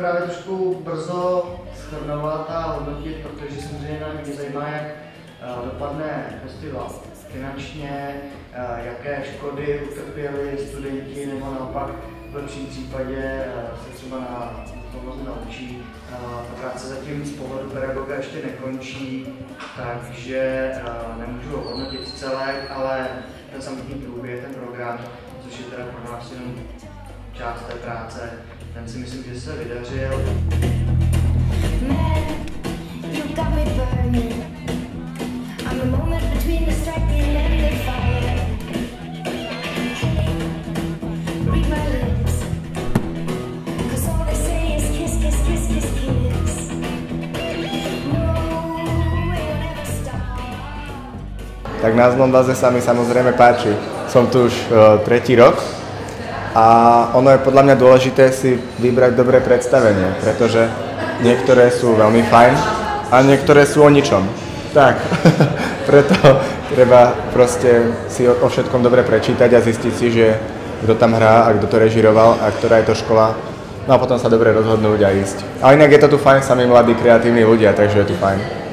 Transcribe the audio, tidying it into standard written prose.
právě trošku brzo shrnovat a hodnotit, protože samozřejmě mě zajímá, jak dopadne festival finančně, jaké škody utrpěli studenti, nebo naopak v lepším případě se třeba na tom naučí. Ta práce zatím z pohledu pedagoga ještě nekončí, takže nemůžu ho hodnotit celek, ale ten samotný průběh, ten program, což je teda pro nás jenom část té práce, ten si myslím, že se vydařil. Tak na Znondaze sa mi samozrejme páči. Som tu už tretí rok a ono je podľa mňa dôležité si vybrať dobré predstavenie, pretože niektoré sú veľmi fajn a niektoré sú o ničom. Tak, preto treba proste si o všetkom dobre prečítať a zistiť si, že kto tam hrá a kto to režiroval a ktorá je to škola. No a potom sa dobre rozhodnúť a ísť. A inak je to tu fajn, sami mladí, kreatívni ľudia, takže je tu fajn.